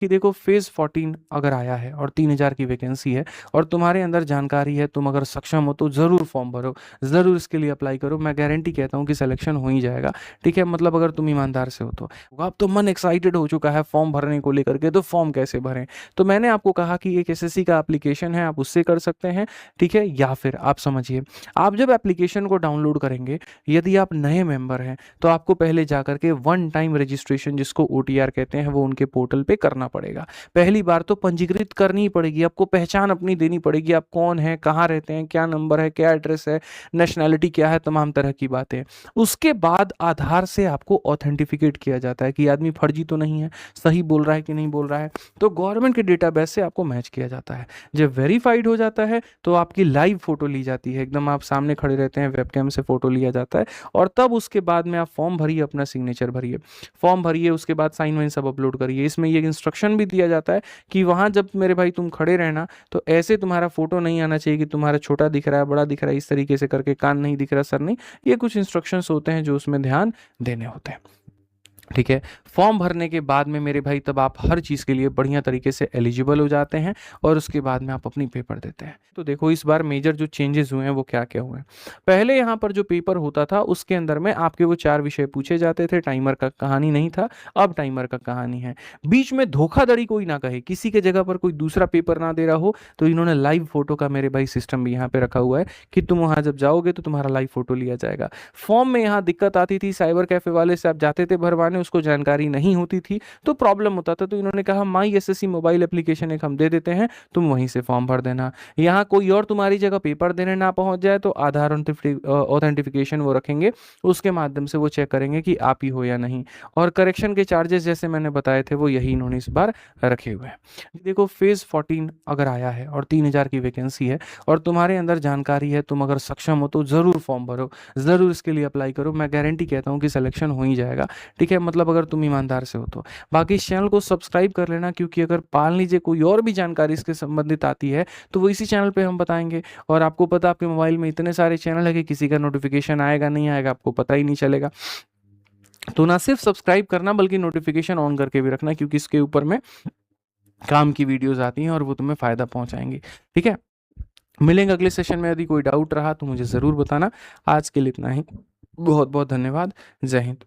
कि देखो फेज़ 14 अगर आया है और 3000 की वैकेंसी है और तुम्हारे अंदर जानकारी है, तुम अगर सक्षम हो तो ज़रूर फॉर्म भरो, ज़रूर इसके लिए अप्लाई करो। मैं गारंटी कहता हूँ कि सिलेक्शन हो ही जाएगा। ठीक है, मतलब अगर तुम ईमानदार से हो तो। अब तो मन एक्साइटेड हो चुका है फॉर्म भरने को लेकर के, तो फॉर्म कैसे भरें? तो मैंने आपको कहा कि एक एसएससी का एप्लीकेशन है, आप उससे कर सकते हैं। ठीक है, या फिर आप समझिए, आप जब एप्लीकेशन को डाउनलोड करेंगे, यदि आप नए मेंबर हैं तो आपको पहले जाकर के वन टाइम रजिस्ट्रेशन, जिसको ओटीआर कहते हैं, वो उनके पोर्टल पे करना पड़ेगा। पहली बार तो पंजीकृत करनी ही पड़ेगी, आपको पहचान अपनी देनी पड़ेगी, आप कौन हैं, कहाँ रहते हैं, क्या नंबर है, क्या एड्रेस है, नेशनैलिटी क्या है, तमाम तरह की बातें। उसके बाद आधार से आपको ऑथेंटिफिकेट किया जाता है कि आदमी फर्जी तो नहीं है, सही बोल रहा है कि नहीं बोल रहा है। तो गवर्नमेंट के डेटाबेस से आपको मैच किया जाता है। जब वेरीफाइड हो जाता है तो आपकी लाइव फोटो ली जाती है, एकदम आप सामने खड़े रहते हैं, वेबकैम से फोटो लिया जाता है। और तब उसके बाद में आप फॉर्म भरिए, अपना सिग्नेचर भरिए, फॉर्म भरिए, उसके बाद साइन वाइन सब अपलोड करिए। इसमें ये इंस्ट्रक्शन भी दिया जाता है कि वहाँ जब मेरे भाई तुम खड़े रहना तो ऐसे तुम्हारा फोटो नहीं आना चाहिए कि तुम्हारा छोटा दिख रहा है, बड़ा दिख रहा है, इस तरीके से करके, कान नहीं दिख रहा, सर नहीं। ये कुछ इंस्ट्रक्शंस होते हैं जो उसमें ध्यान देने होते हैं। ठीक है, फॉर्म भरने के बाद में मेरे भाई तब आप हर चीज़ के लिए बढ़िया तरीके से एलिजिबल हो जाते हैं और उसके बाद में आप अपनी पेपर देते हैं। तो देखो इस बार मेजर जो चेंजेस हुए हैं वो क्या क्या हुए हैं। पहले यहाँ पर जो पेपर होता था उसके अंदर में आपके वो 4 विषय पूछे जाते थे, टाइमर का कहानी नहीं था। अब टाइमर का कहानी है। बीच में धोखाधड़ी कोई ना कहे, किसी के जगह पर कोई दूसरा पेपर ना दे रहा हो, तो इन्होंने लाइव फोटो का मेरे भाई सिस्टम भी यहाँ पे रखा हुआ है कि तुम वहाँ जब जाओगे तो तुम्हारा लाइव फोटो लिया जाएगा। फॉर्म में यहाँ दिक्कत आती थी, साइबर कैफे वाले से आप जाते थे भरवाने, उसको जानकारी नहीं होती थी तो प्रॉब्लम होता था। तो इन्होंने कहा माई एसएससी मोबाइल एप्लीकेशन एक हम दे देते हैं, तुम वहीं से फॉर्म भर देना। यहाँ कोई और तुम्हारी जगह पेपर देने ना पहुंच जाए तो आधार ऑथेंटिफिकेशन वो रखेंगे, उसके माध्यम से वो चेक करेंगे कि आप ही हो या नहीं। और करेक्शन के चार्जेस जैसे मैंने बताए थे वो यही इन्होंने इस बार रखे हुए हैं। देखो फेज 14 अगर आया है और 3000 की वैकेंसी है और तुम्हारे अंदर जानकारी है, तुम अगर सक्षम हो तो ज़रूर फॉर्म भरो, ज़रूर इसके लिए अप्लाई करो। मैं गारंटी कहता हूँ कि सिलेक्शन हो ही जाएगा। ठीक है, मतलब अगर तुम ईमानदार से हो तो। बाकी इस चैनल को सब्सक्राइब कर लेना, क्योंकि अगर मान लीजिए कोई और भी जानकारी इसके संबंधित आती है तो वो इसी चैनल पे हम बताएंगे। और आपको पता, आपके मोबाइल में इतने सारे चैनल है कि किसी का नोटिफिकेशन आएगा नहीं आएगा आपको पता ही नहीं चलेगा। तो ना सिर्फ सब्सक्राइब करना बल्कि नोटिफिकेशन ऑन करके भी रखना, क्योंकि इसके ऊपर में काम की वीडियोस आती हैं और वो तुम्हें फ़ायदा पहुंचाएंगी। ठीक है, मिलेंगे अगले सेशन में। यदि कोई डाउट रहा तो मुझे ज़रूर बताना। आज के लिए इतना ही। बहुत बहुत धन्यवाद। जय हिंद।